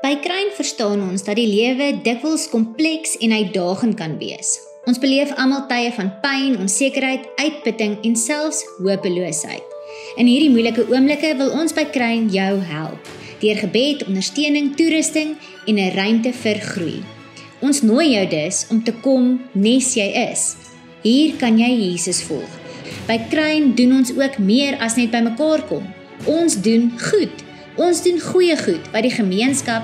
By Kruin verstaan ons dat die lewe dikwels kompleks en uitdagend kan wees. Ons beleef almal tye van pyn, onsekerheid, uitputting en selfs hopeloosheid. In hierdie moeilike oomblikke wil ons by Kruin jou help, deur gebed, ondersteuning, toerusting en 'n ruimte vir groei. Ons nooi jou dus om te kom nes jy is. Hier kan jy Jesus volg. By Kruin doen ons ook meer as net by mekaar kom. Ons doen goed. Ons doen goeie goed wat die gemeenskap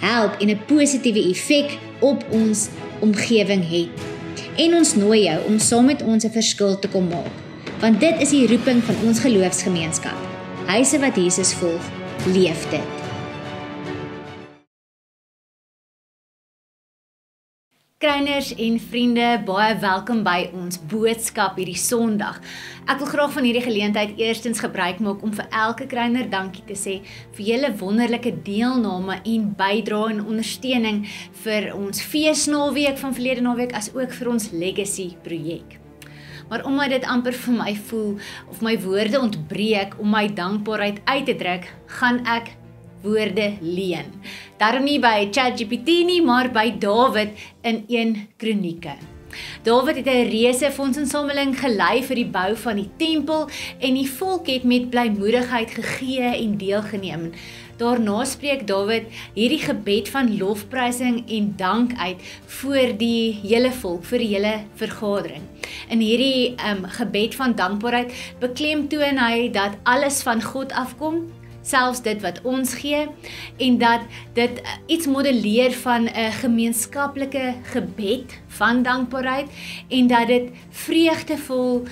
help en 'n positiewe effek op ons omgewing het. En ons nooi jou om saam met ons 'n verskil te kom maak, want dit is die roeping van ons geloofsgemeenskap. Huise wat Jesus volg, leef dit. Kruiners en vriende, baie welkom by ons boodskap hierdie Sondag. Ek wil graag van hierdie geleentheid eerstens gebruik maak om vir elke kruiner dankie te sê vir julle wonderlike deelname en bydrae en ondersteuning vir ons feesnaweek van verlede naweek as ook vir ons legacy projek. Maar omdat dit amper vir my voel of my woorde ontbreek om my dankbaarheid uit te druk, gaan ek woorde leen. Daarom nie by ChatGPT nie, maar by Dawid in 1 Kronieke. Dawid het 'n reuse fondsinsameling gelei vir die bou van die tempel en die volk het met blymoedigheid gegee en deelgeneem. Daarna spreek Dawid hierdie gebed van lofprysing en dank uit voor die hele volk, vir die hele vergadering. In hierdie gebed van dankbaarheid beklemtoon hy dat alles van God afkom, selfs dit wat ons gee, en dat dit iets modelleer van 'n gemeenskaplike gebed van dankbaarheid, en dat dit vreugdevol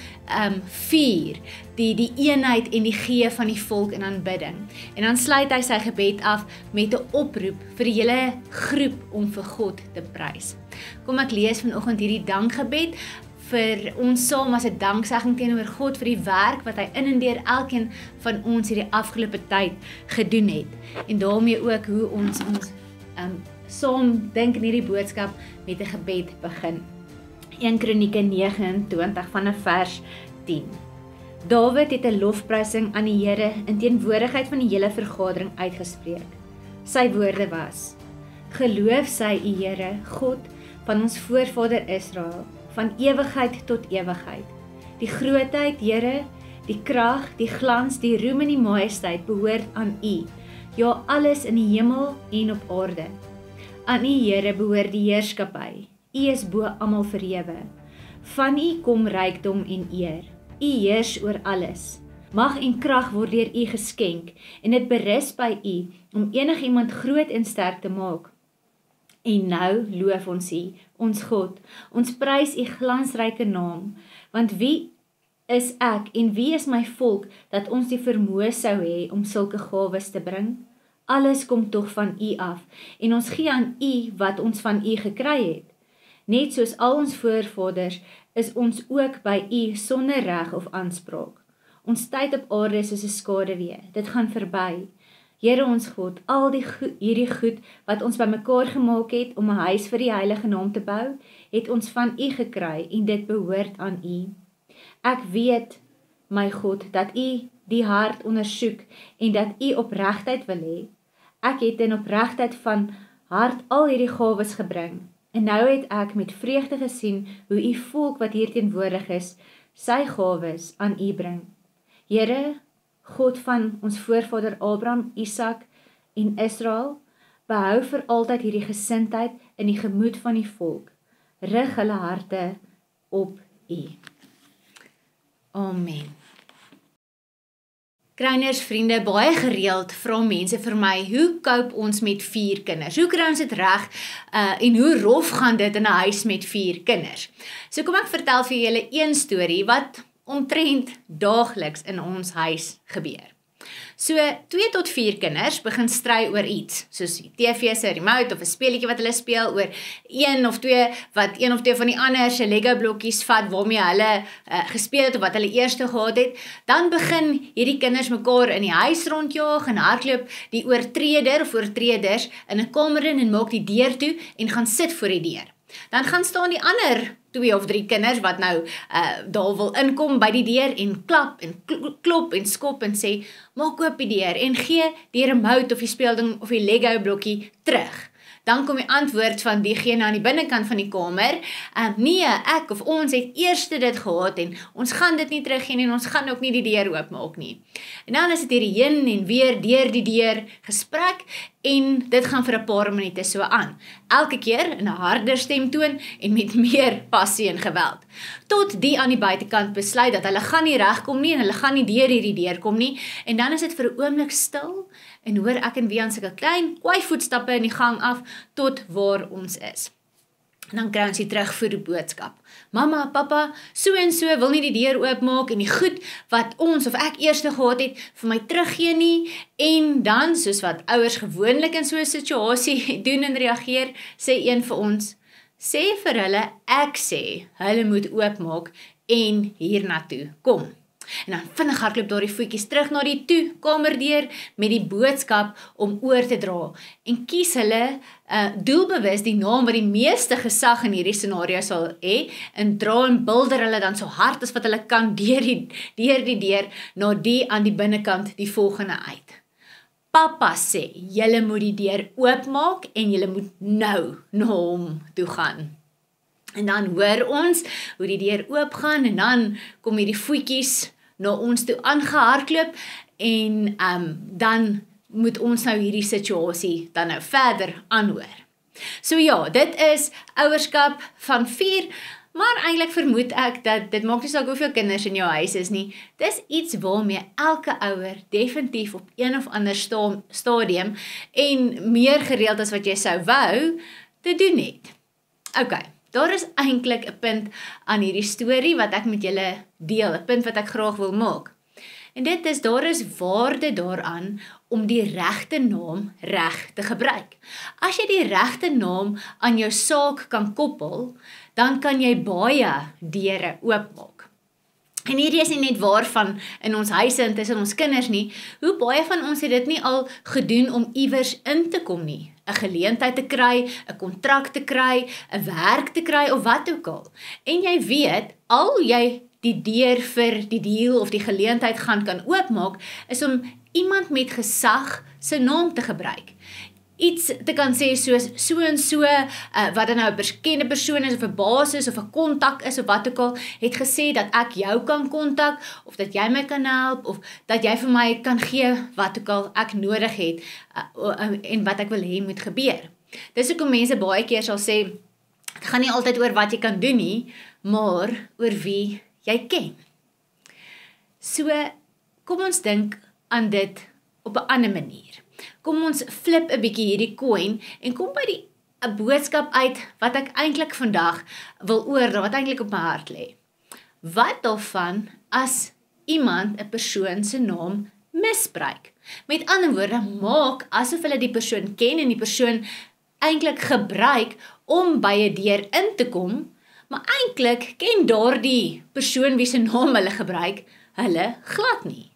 vier die eenheid en die gee van die volk in aanbidding. En dan sluit hy sy gebed af met 'n oproep vir die hele groep om vir God te prys. Kom ek lees vanoggend hierdie dankgebed vir ons saam as 'n danksegging teenoor God vir die werk wat hy in en deur elkeen van ons hierdie afgelope tyd gedoen het. En daarmee ook hoe ons saam dink in hierdie boodskap met 'n gebed begin. 1 Kronieke 29 vanaf vers 10. Dawid het 'n lofprysing aan die Here in teenwoordigheid van die hele vergadering uitgespreek. Sy woorde was: Geloof sy U Here, God van ons voorvader Israel, van ewigheid tot ewigheid. Die grootheid, Here, die krag, die glans, die roem en die majesteit behoort aan U. Ja, alles in die hemel en op aarde. Aan U, Here, behoort die heerskappy. U is bo almal verhewe. Van U kom rykdom en eer. U heers oor alles. Mag en krag word deur U geskenk en dit berus by U om enigiemand groot en sterk te maak. En nou loof ons U, ons God, ons prys U glansryke naam, want wie is ek en wie is my volk dat ons die vermoë sou hê om sulke gawes te bring? Alles kom tog van U af en ons gee aan U wat ons van U gekry het. Net soos al ons voorvaders is ons ook by U sonder reg of aanspraak. Ons tyd op aarde is soos 'n skaduwee, dit gaan verby. Here ons God, al hierdie goed wat ons bymekaar gemaak het om 'n huis vir die heilige naam te bou, het ons van U gekry en dit behoort aan U. Ek weet, my God, dat U die hart ondersoek en dat U opregtheid wil hê. Ek het in opregtheid van hart al hierdie gawes gebring en nou het ek met vreugde gesien hoe U volk wat hier teenwoordig is, sy gawes aan U bring. Here, God van ons voorvader Abraham, Isak en Israel, behou vir altyd hierdie gesindheid in die gemoed van die volk. Rig hulle harte op U. Amen. Kruiners, vriende, baie gereeld vra mense vir my, hoe cope ons met 4 kinders? Hoe kry ons dit reg en hoe rof gaan dit in 'n huis met 4 kinders? So kom ek vertel vir julle een storie wat omtrent daagliks in ons huis gebeur. So 2 tot 4 kinders begin stry oor iets, soos die TV se remote of 'n speletjie wat hulle speel, oor een of twee van die ander se Lego blokkies vat waarmee hulle gespeel het of wat hulle eerste gehad het. Dan begin hierdie kinders mekaar in die huis rondjaag en hardloop die oortreder of oortreders in 'n kamer in en maak die deur toe en gaan sit voor die deur. Dan gaan staan die ander 2 of 3 kinders wat nou daar wil inkom by die deur en klap en klop en skop en sê, maak oop die deur en gee die remote of die speelding of die Lego blokkie terug. Dan kom die antwoord van diegene aan die binnekant van die kamer, nee, ek of ons het eers dit gehad en ons gaan dit nie teruggee en ons gaan ook nie die deur oopmaak nie. En dan is dit hierdie heen en weer deur die deur gesprek en dit gaan vir 'n paar minute so aan. Elke keer in 'n harder stemtoon en met meer passie en geweld. Tot die aan die buitekant besluit dat hulle gaan nie regkom nie en hulle gaan nie deur hierdie deur kom nie en dan is dit vir 'n oomblik stil en hoor ek en Wian sulke klein kwai voetstappe in die gang af tot waar ons is. En dan kry ons die terugvoer boodskap. Mamma, pappa, so en so wil nie die deur oopmaak en die goed wat ons of ek eers gehad het vir my teruggee nie. En dan, soos wat ouers gewoonlik in so 'n situasie doen en reageer, sê een vir ons, sê vir hulle, ek sê, hulle moet oopmaak en hiernatoe kom. En dan vinnig hardloop daardie voetjies terug na die kamerdeur met die boodskap om oor te dra. En kies hulle doelbewus die naam wat die meeste gesag in hierdie scenario sal hê en dra en bilder hulle dan so hard as wat hulle kan deur die deur na die aan die binnekant die volgende uit. Papa sê, julle moet die deur oopmaak en julle moet nou na hom toe gaan. En dan hoor ons hoe die deur oopgaan en dan kom hierdie voetjies na ons toe aangehardloop en dan moet ons nou hierdie situasie dan nou verder aanhoor. So ja, dit is ouerskap van 4, maar eintlik vermoed ek dat dit maak nie saak hoeveel kinders in jou huis is nie. Dis iets waarmee elke ouer definitief op een of ander stadium en meer gereeld as wat jy sou wou, te doen het. Okay. Daar is eintlik 'n punt aan hierdie storie wat ek met julle deel, 'n punt wat ek graag wil maak. En dit is, daar is waarde daaraan om die regte naam reg te gebruik. As jy die regte naam aan jou saak kan koppel, dan kan jy baie deure oopmaak. En hierdie is nie net waarvan in ons huise en tussen ons kinders nie, hoe baie van ons het dit nie al gedoen om iewers in te kom nie. 'n geleentheid te kry, 'n kontrak te kry, 'n werk te kry of wat ook al. En jy weet, al jy die deur vir die deal of die geleentheid kan oopmaak, is om iemand met gesag se naam te gebruik. Iets te kan sê soos so en so, wat dan nou 'n bekende persoon is of 'n baas is of 'n kontak is of wat ook al, het gesê dat ek jou kan kontak of dat jy my kan help of dat jy vir my kan gee wat ook al ek nodig het en wat ek wil hê moet gebeur. Dis hoekom mense baie keer sal sê, dit gaan nie altyd oor wat jy kan doen nie, maar oor wie jy ken. So, kom ons dink aan dit op 'n ander manier. Kom ons flip 'n bietjie hierdie coin en kom by 'n boodskap uit wat ek eintlik vandag wil oordra, wat eintlik op my hart lê. Wat daarvan as iemand 'n persoon se naam misbruik? Met ander woorde, maak asof hulle die persoon ken en die persoon eintlik gebruik om by 'n deur in te kom, maar eintlik ken daardie persoon wie se naam hulle gebruik, hulle glad nie.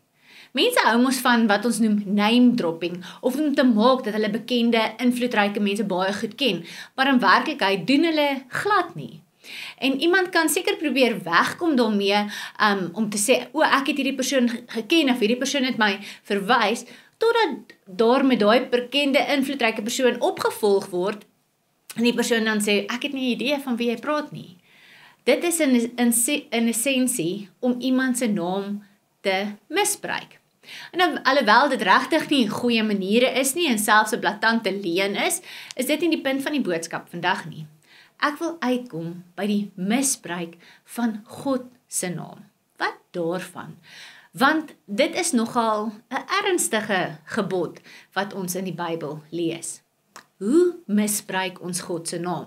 Mense hou mos van wat ons noem name dropping, of om te maak dat hulle bekende, invloedryke mense baie goed ken, maar in werklikheid doen hulle glad nie. En iemand kan seker probeer wegkom daarmee, om te sê, ek het hierdie persoon geken, of hierdie persoon het my verwys, totdat daar met daai bekende, invloedryke persoon opgevolg word, en die persoon dan sê, ek het nie idee van wie jy praat nie. Dit is in essensie om iemand se naam te misbruik. En alhoewel dit regtig nie goeie maniere is nie en selfs 'n blaatante leuen is dit nie die punt van die boodskap vandag nie. Ek wil uitkom by die misbruik van God se naam. Wat daarvan? Want dit is nogal 'n ernstige gebod wat ons in die Bybel lees. Hoe misbruik ons God se naam?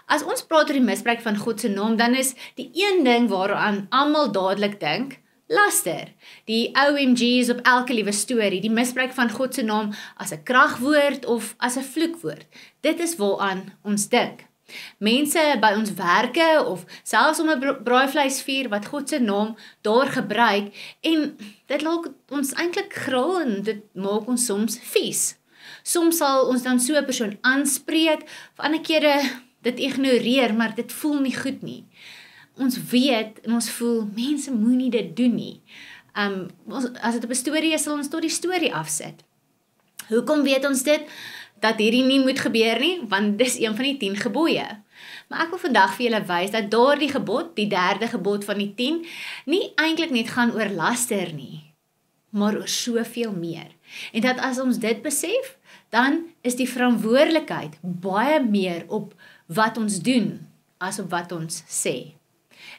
As ons praat oor die misbruik van God se naam, dan is die een ding waaraan almal dadelik dink, laster. Die OMG's op elke liewe storie, die misbruik van God se naam as 'n kragwoord of as 'n vloekwoord. Dit is waaraan ons dink. Mense by ons werke of selfs om 'n braaivleisvuur wat God se naam daar gebruik en dit laat ons eintlik gril en dit maak ons soms vies. Soms sal ons dan so 'n persoon aanspreek, of ander kere dit ignoreer, maar dit voel nie goed nie. Ons weet en ons voel, mense moenie dit doen nie. As dit op 'n storie is, sal ons tot die storie afsit. Hoekom weet ons dit? Dat hierdie nie moet gebeur nie, want dis een van die 10 gebooie. Maar ek wil vandag vir julle wys dat daardie gebod, die 3de gebod van die 10, nie eintlik net gaan oor laster nie, maar oor soveel meer. En dat as ons dit besef, dan is die verantwoordelikheid baie meer op wat ons doen, as op wat ons sê.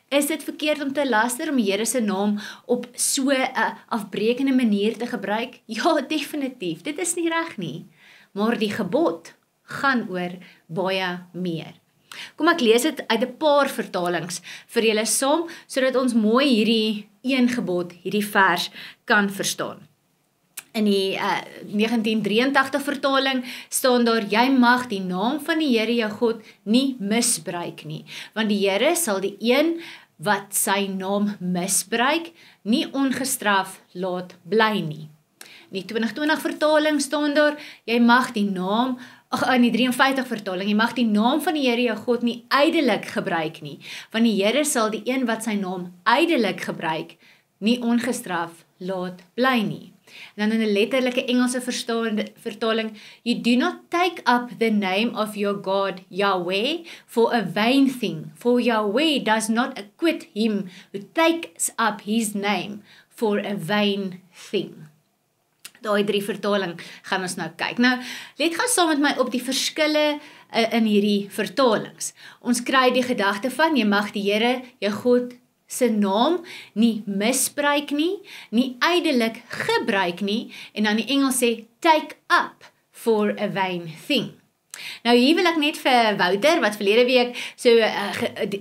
Is dit verkeerd om te laster om die Here se naam op so 'n afbreekende manier te gebruik? Ja, definitief, dit is nie reg nie. Maar die gebod gaan oor baie meer. Kom ek lees dit uit 'n paar vertalings vir julle saam, sodat ons mooi hierdie een gebod, hierdie vers kan verstaan. In die 1983 vertaling staan daar, jy mag die naam van die Here jou God nie misbruik nie, want die Here sal die een wat sy naam misbruik, nie ongestraf laat bly nie. In die 2020 vertaling staan daar, jy mag die naam, in die 53 vertaling, jy mag die naam van die Here jou God nie ydelik gebruik nie, want die Here sal die een wat sy naam ydelik gebruik, nie ongestraf laat bly nie. En dan in 'n letterlike Engelse vertaling, you do not take up the name of your God, Yahweh, for a vain thing, for Yahweh does not acquit him who takes up his name for a vain thing. Daai 3 vertaling gaan ons nou kyk. Nou, let gaan saam met my op die verskille in hierdie vertalings. Ons kry die gedagte van, jy mag die Here, jou God, se naam nie misbruik nie, nie ydelik gebruik nie, en dan die Engels sê, take up for a vain thing. Nou hier wil ek net vir Wouter, wat verlede week so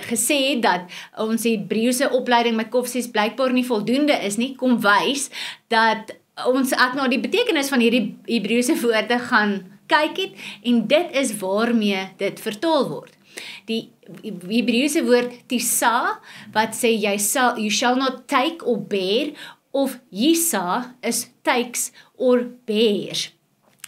gesê het dat ons Hebreëse opleiding met Koffsies blykbaar nie voldoende is nie, kom wys dat ek na die betekenis van hierdie Hebreëse woorde gaan kyk het, en dit is waarmee dit vertaal word. Die Hebreëse woord tisa, wat sê you shall not take or bear, of yisa is takes or bears.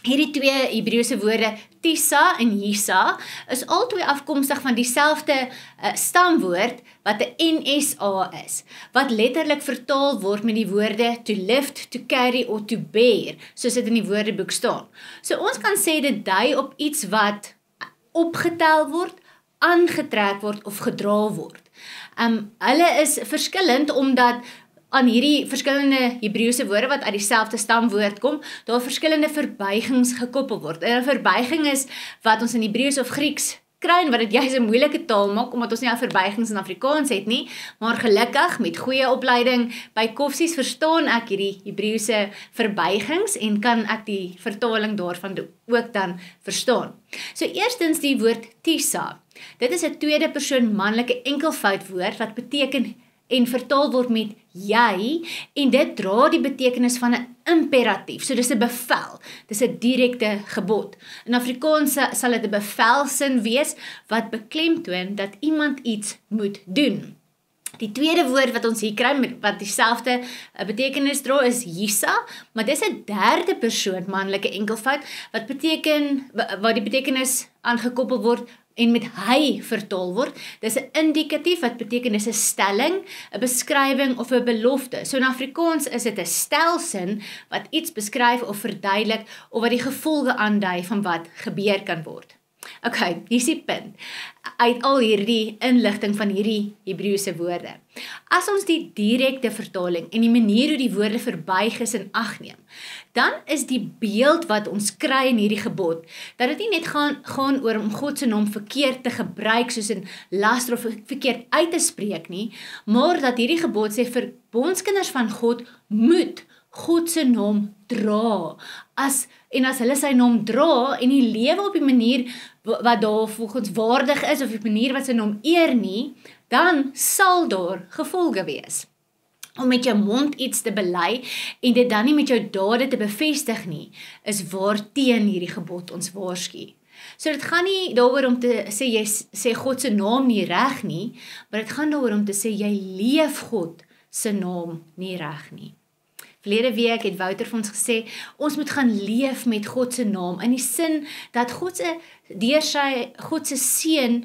Hierdie 2 Hebreëse woorde, tisa en yisa, is albei afkomstig van dieselfde stamwoord, wat 'n NSA is, wat letterlik vertaal word met die woorde to lift, to carry or to bear, soos dit in die woordeboek staan. So ons kan sê dit dui op iets wat opgetel word, aangetrek word of gedra word. Hulle is verskillend omdat aan hierdie verskillende Hebreëse woorde wat uit dieselfde stamwoord kom, daar verskillende verbuigings gekoppel word. En 'n verbuiging is wat ons in Hebreëus of Grieks kry, wat dit juis 'n moeilike taal maak, omdat ons nie al verbuigings in Afrikaans het nie, maar gelukkig met goeie opleiding by Koffsies verstaan ek hierdie Hebreëse verbuigings en kan ek die vertaling daarvan ook dan verstaan. So eerstens die woord tisa. Dit is 'n tweede persoon manlike enkelvoud woord wat beteken en vertaal word met jy, en dit dra die betekenis van 'n imperatief, so dis 'n bevel, dis 'n direkte gebod. In Afrikaans sal dit 'n bevelsin wees, wat beklemtoon dat iemand iets moet doen. Die tweede woord wat ons hier kry, wat dieselfde betekenis dra, is yisa, maar dis 'n derde persoon manlike enkelvoud, wat beteken, waar die betekenis aangekoppel word, en met hy vertaal word. Dis 'n indikatief wat beteken dis 'n stelling, 'n beskrywing of 'n belofte. So in Afrikaans is dit 'n stelsin wat iets beskryf of verduidelik of wat die gevolge aandui van wat gebeur kan word. Okay, hier is die punt uit al hierdie inligting van hierdie Hebreëse woorde. As ons die direkte vertaling en die manier hoe die woorde verbuig is in ag neem, dan is die beeld wat ons kry in hierdie gebod, dat dit nie net gaan oor om God se naam verkeerd te gebruik, soos in laster of verkeerd uit te spreek nie, maar dat hierdie gebod sê verbondskinders van God moet God se naam dra. As hulle sy naam dra en die lewe op die manier wat daar volgens waardig is, of die manier wat sy naam eer nie, dan sal daar gevolge wees. Om met jou mond iets te bely en dit dan nie met jou dade te bevestig nie, is waarteen hierdie gebod ons waarsku. So dit gaan nie daaroor om te sê jy sê God se naam nie reg nie, maar dit gaan daaroor om te sê jy leef God se naam nie reg nie. Verlede week het Wouter vir ons gesê, ons moet gaan leef met God se naam, in die sin dat God se seën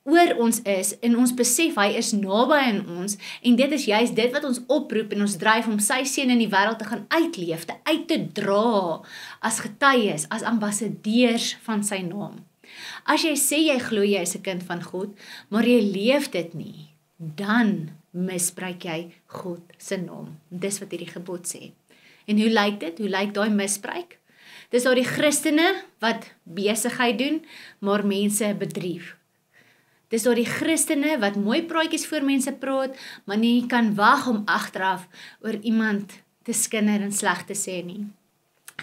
oor ons is, en ons besef, hy is naby aan ons, en dit is juist dit wat ons oproep, en ons dryf om sy seën in die wêreld te gaan uitleef, uit te dra, as getuies, as ambassadeurs van sy naam. As jy sê jy glo jy is 'n kind van God, maar jy leef dit nie, dan misbruik jy God se naam. Dis wat hierdie gebod sê. En hoe lyk dit? Hoe lyk daai misbruik? Dis daar die Christene wat besigheid doen, maar mense bedrieg. Dis daar die Christene wat mooi praatjies voor mense praat, maar nie kan wag om agteraf oor iemand te skinder en sleg te sê nie.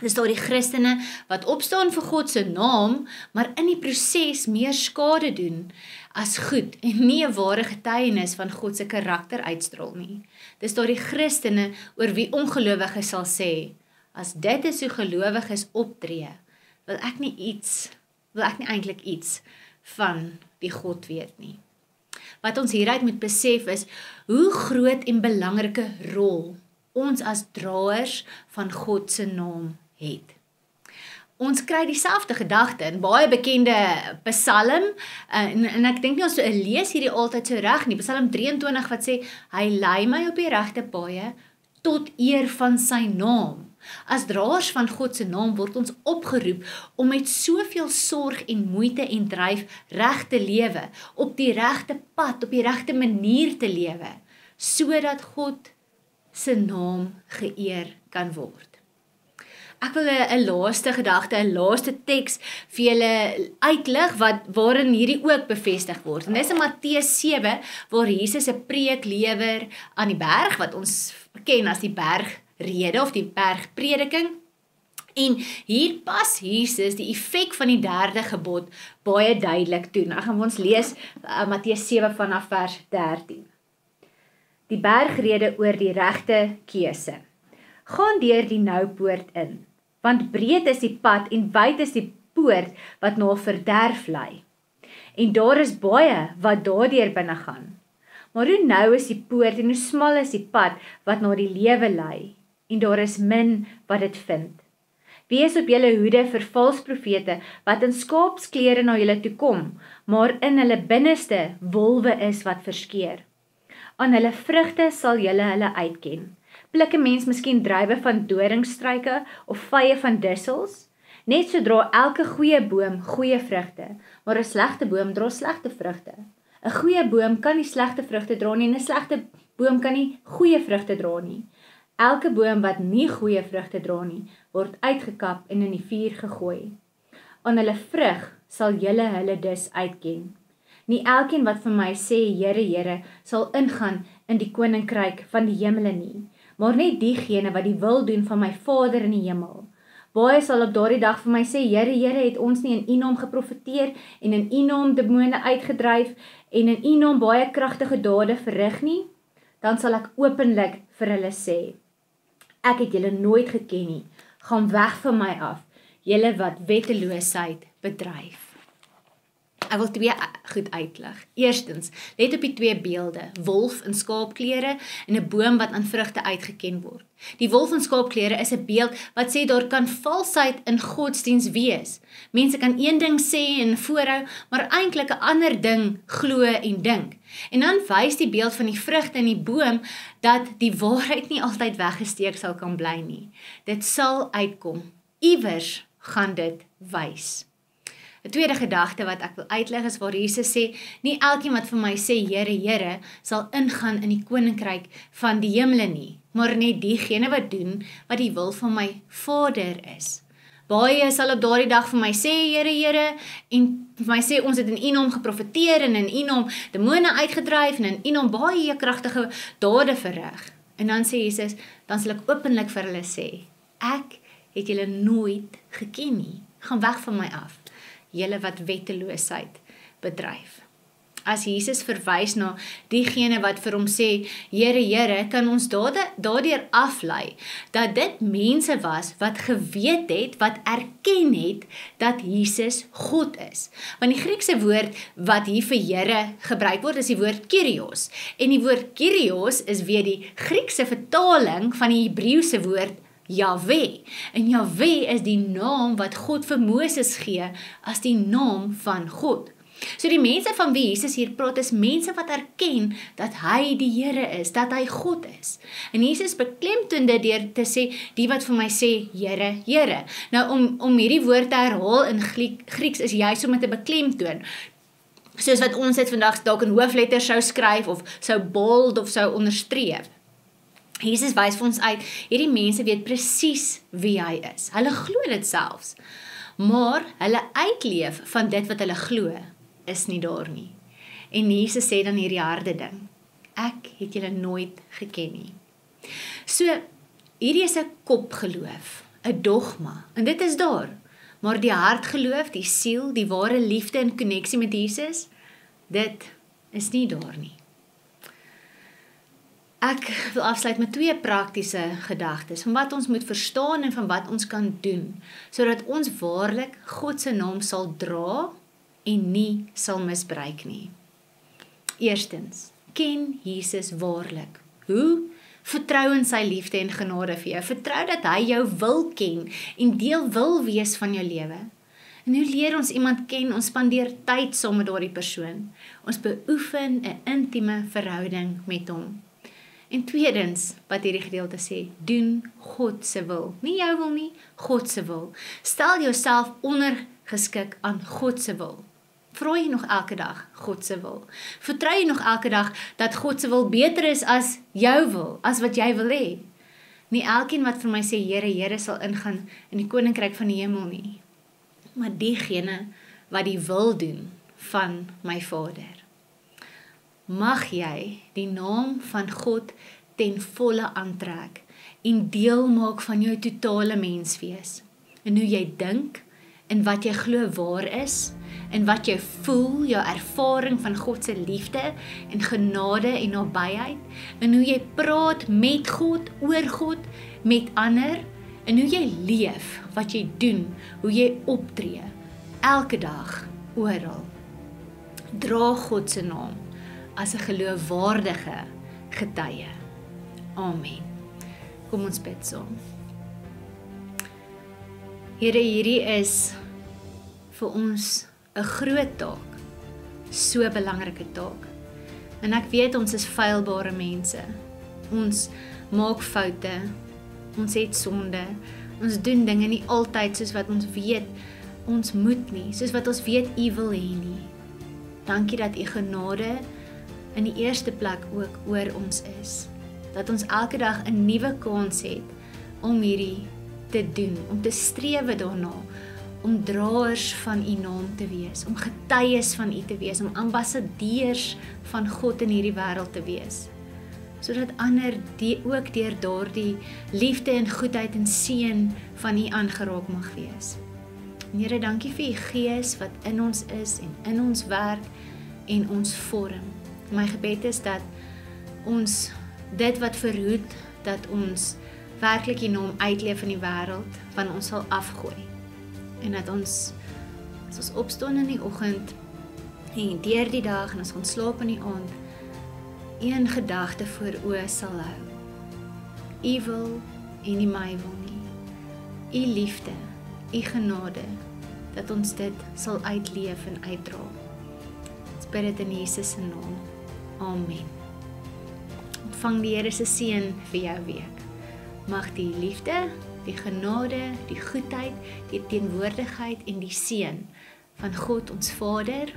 Dis daar die Christene wat opstaan vir God se naam, maar in die proses meer skade doen as goed en nie 'n ware getuienis van God se karakter uitstraal nie. Dis daar die Christene oor wie ongelowiges sal sê, as dit is hoe gelowiges optree, wil ek nie eintlik iets van die God weet nie. Wat ons hieruit moet besef is, hoe groot en belangrike rol ons as draers van God se naam het. Ons kry dieselfde gedagte in baie bekende Psalm, en ek dink nie ons lees hierdie altyd so reg nie, Psalm 23 wat sê, hy lei my op die regte paaie, tot eer van sy naam. As draers van God se naam word ons opgeroep om met soveel sorg en moeite en dryf reg te lewe, op die regte pad, op die regte manier te lewe, sodat God se naam geëer kan word. Ek wil 'n laaste gedagte, 'n laaste teks vir julle uitlig waarin hierdie ook bevestig word. En dis in Matteus 7 waar Jesus 'n preek lewer aan die berg wat ons ken as die bergrede of die bergprediking. En hier pas Jesus die effek van die derde gebod baie duidelik toe. Nou gaan we ons lees Matteus 7 vanaf vers 13. Die bergrede oor die regte keuse. Gaan deur die noupoort in, want breed is die pad en wyd is die poort wat na verderf lei. En daar is baie wat daardeur binne gaan. Maar hoe nou is die poort en hoe smal is die pad wat na die lewe lei, en daar is min wat dit vind. Wees op julle hoede vir vals profete wat in skaapsklere na julle toe kom, maar in hulle binneste wolwe is wat verskeer. Aan hulle vrugte sal julle hulle uitken. Pluk 'n mens miskien druiwe van doringstruike of vye van dussels? Net so dra elke goeie boom goeie vrugte, maar 'n slegte boom dra slegte vrugte. 'n Goeie boom kan nie slegte vrugte dra nie en 'n slegte boom kan nie goeie vrugte dra nie. Elke boom wat nie goeie vrugte dra nie, word uitgekap en in die vuur gegooi. Aan hulle vrug sal julle hulle dus uitken. Nie elkeen wat vir my sê, Here, Here, sal ingaan in die koninkryk van die hemele nie, maar net diegene wat die wil doen van my Vader in die hemel. Baie sal op daardie dag vir my sê, Here, Here, het ons nie in U naam geprofeteer en in U naam demone uitgedryf en in U naam baie kragtige dade verrig nie? Dan sal ek openlik vir hulle sê, ek het julle nooit geken nie, gaan weg van my af, julle wat wetteloosheid bedryf. Ek wil twee goed uitlig. Eerstens, let op die twee beelde, wolf in skaapklere en 'n boom wat aan vrugte uitgeken word. Die wolf in skaapklere is 'n beeld wat sê daar kan valsheid in godsdiens wees. Mense kan een ding sê en voorhou, maar eintlik 'n ander ding glo en dink. En dan wys die beeld van die vrugte in die boom dat die waarheid nie altyd weggesteek sal kan bly nie. Dit sal uitkom. Iewers gaan dit wys. 'n Tweede gedagte wat ek wil uitlig is waar Jesus sê, nie elkeen wat vir my sê, Here, Here, sal ingaan in die koninkryk van die hemele nie, maar net diegene wat doen wat die wil van my Vader is. Baie sal op daardie dag vir my sê, Here, Here, en vir my sê, ons het in U naam geprofeteer en in U naam demone uitgedryf en in U naam baie kragtige dade verrig. En dan sê Jesus, dan sal ek openlik vir hulle sê, ek het julle nooit geken nie, gaan weg van my af. Julle wat wetteloosheid bedryf. As Jesus verwys na diegene wat vir hom sê, Here, Here, kan ons daardeur aflei, dat dit mense was wat geweet het, wat erken het, dat Jesus God is. Want die Griekse woord wat hier vir Here gebruik word, is die woord Kyrios. En die woord Kyrios is weer die Griekse vertaling van die Hebreëse woord Yahweh. En Yahweh is die naam wat God vir Moses gee as die naam van God. So die mense van wie Jesus hier praat is mense wat erken dat hy die Here is, dat hy God is. En Jesus beklemtoon dit deur te sê, die wat vir my sê, Here, Here. Nou om hierdie woord te herhaal in Grieks is juist om dit te beklemtoon. Soos wat ons dit vandag dalk in hoofletters sou skryf of sou bold of sou onderstreep. Jesus wys vir ons uit, hierdie mense weet presies wie hy is. Hulle glo dit selfs. Maar hulle uitleef van dit wat hulle glo, is nie daar nie. En Jesus sê dan hierdie harde ding, ek het julle nooit geken nie. So, hierdie is 'n kopgeloof, 'n dogma, en dit is daar. Maar die hartgeloof, die siel, die ware liefde en koneksie met Jesus, dit is nie daar nie. Ek wil afsluit met 2 praktiese gedagtes, van wat ons moet verstaan en van wat ons kan doen, sodat ons waarlik God se naam sal dra en nie sal misbruik nie. Eerstens, ken Jesus waarlik. Hoe? Vertrou in sy liefde en genade vir jou. Vertrou dat hy jou wil ken en deel wil wees van jou lewe. En hoe leer ons iemand ken? Ons spandeer tyd saam met daardie persoon. Ons beoefen 'n intieme verhouding met hom. En tweedens, wat hierdie gedeelte sê, doen God se wil. Nie jou wil nie, God se wil. Stel jouself ondergeskik aan God se wil. Vra jy nog elke dag God se wil? Vertrou jy nog elke dag dat God se wil beter is as jou wil, as wat jy wil hê? Nie elkeen wat vir my sê, Here, Here, sal ingaan in die koninkryk van die hemel nie. Maar diegene wat die wil doen van my Vader. Mag jy die naam van God ten volle aantrek en deel maak van jou totale menswees. En hoe jy dink, en wat jy glo waar is, en wat jy voel, jou ervaring van God se liefde en genade en nabyheid, en hoe jy praat met God, oor God, met ander, en hoe jy leef, wat jy doen, hoe jy optree, elke dag, oral. Dra God se naam as 'n geloofwaardige getuie. Amen. Kom ons bid saam. Here, hierdie is vir ons 'n groot taak, so 'n belangrike taak. En ek weet ons is feilbare mense. Ons maak foute, ons het sonde, ons doen dinge nie altyd soos wat ons weet ons moet nie, soos wat ons weet U wil hê nie. Dankie dat U genade in die eerste plek ook oor ons is. Dat ons elke dag 'n nuwe kans het om hierdie te doen, om te strewe daarna, om draers van U naam te wees, om getuies van U te wees, om ambassadeurs van God in hierdie wêreld te wees. Sodat ander ook deur daardie liefde en goedheid en seën van U aangeraak mag wees. En Here, dankie vir U Gees wat in ons is en in ons werk en ons vorm. My gebed is dat ons dit wat verhoed, dat ons werklik U naam uitleef in die wêreld, van ons sal afgooi. En dat ons, as ons opstaan in die oggend, en deur die dag, en as ons slaap in die aand, een gedagte voor oë sal hou. U wil en nie my wil nie. U liefde, U genade, dat ons dit sal uitleef en uitdra. Ons bid dit in Jesus se naam. Amen. Ontvang die Here se seën vir jou week. Mag die liefde, die genade, die goedheid, die teenwoordigheid en die seën van God ons Vader,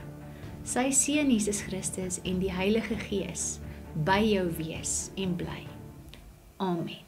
sy Seun Jesus Christus en die Heilige Gees by jou wees en bly. Amen.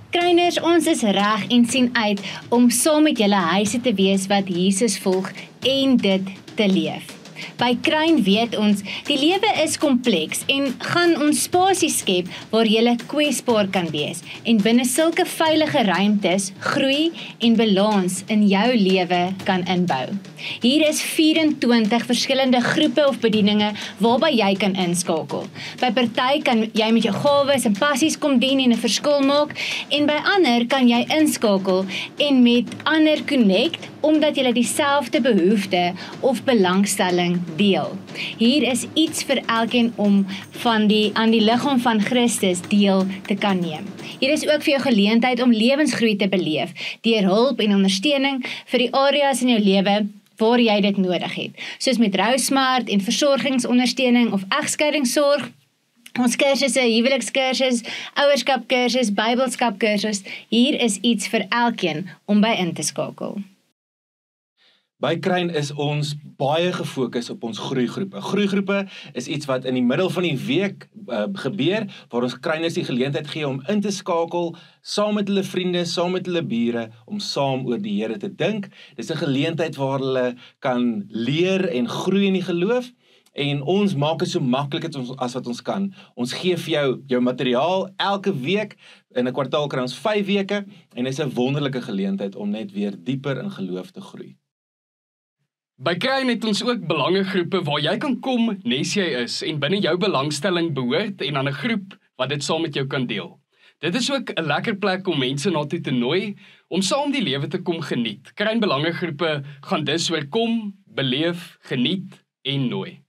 Kryners, ons is reg en sien uit om saam met julle huise te wees wat Jesus volg en dit te leef. By Kryn weet ons, die lewe is kompleks en gaan ons spasie skep waar jy kwesbaar kan wees en binne sulke veilige ruimtes groei en balans in jou lewe kan inbou. Hier is 24 verskillende groepe of bedieninge waarby jy kan inskakel. By party kan jy met jou gawes en passies kom dien en 'n verskil maak en by ander kan jy inskakel en met ander connect omdat jy dieselfde behoefte of belangstelling deel. Hier is iets vir elkeen om aan die liggaam van Christus deel te kan neem. Hier is ook vir jou geleentheid om lewensgroei te beleef, deur hulp en ondersteuning vir die areas in jou lewe waar jy dit nodig het, soos met rousmart en versorgingsondersteuning of egskeidingssorg, ons kursusse, huwelikskursus, ouerskapkursus, Bybelskapkursus, hier is iets vir elkeen om by in te skakel. By Kryn is ons baie gefokus op ons groeigroepe. Groeigroepe is iets wat in die middel van die week gebeur, waar ons Kryners die geleentheid gee om in te skakel, saam met hulle vriende, saam met hulle bure, om saam oor die Here te dink. Dis 'n geleentheid waar hulle kan leer en groei in die geloof, en ons maak dit so maklik as wat ons kan. Ons gee vir jou materiaal elke week, in 'n kwartaal kry ons 5 weke, en dit is 'n wonderlike geleentheid om net weer dieper in geloof te groei. By Kryn het ons ook belangegroepe waar jy kan kom nes jy is en binne jou belangstelling behoort en aan 'n groep wat dit saam met jou kan deel. Dit is ook 'n lekker plek om mense na toe te nooi om saam die lewe te kom geniet. Kryn belangegroepe gaan dus oor kom, beleef, geniet en nooi.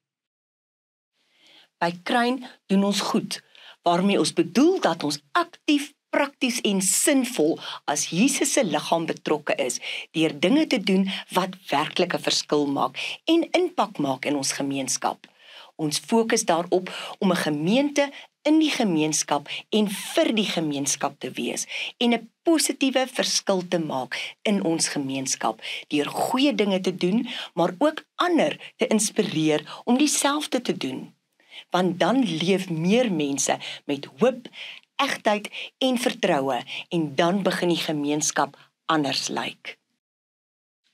By Kryn doen ons goed, waarmee ons bedoel dat ons aktief, prakties en sinvol as Jesus se liggaam betrokke is, deur dinge te doen wat werklik 'n verskil maak en impak maak in ons gemeenskap. Ons fokus daarop om 'n gemeente in die gemeenskap en vir die gemeenskap te wees en 'n positiewe verskil te maak in ons gemeenskap, deur goeie dinge te doen, maar ook ander te inspireer om dieselfde te doen. Want dan leef meer mense met hoop, egtheid en vertroue, en dan begin die gemeenskap anders lyk.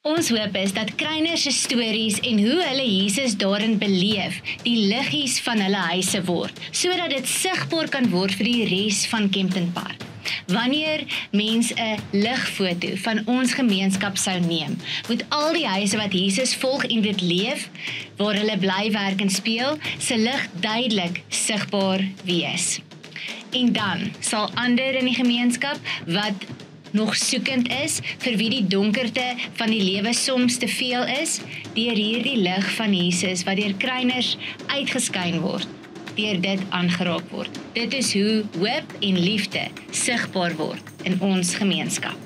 Ons hoop is dat Kryners se stories en hoe hulle Jesus daarin beleef, die liggies van hulle huise word, sodat dit sigbaar kan word vir die res van Kempton Park. Wanneer mens 'n ligfoto van ons gemeenskap sou neem, moet al die huise wat Jesus volg en dit leef, waar hulle bly, werk en speel, se lig duidelik sigbaar wees. En dan sal ander in die gemeenskap wat nog soekend is, vir wie die donkerte van die lewe soms te veel is, deur hierdie lig van Jesus wat deur Kryners uitgeskyn word, deur dit aangeraak word. Dit is hoe hoop en liefde sigbaar word in ons gemeenskap.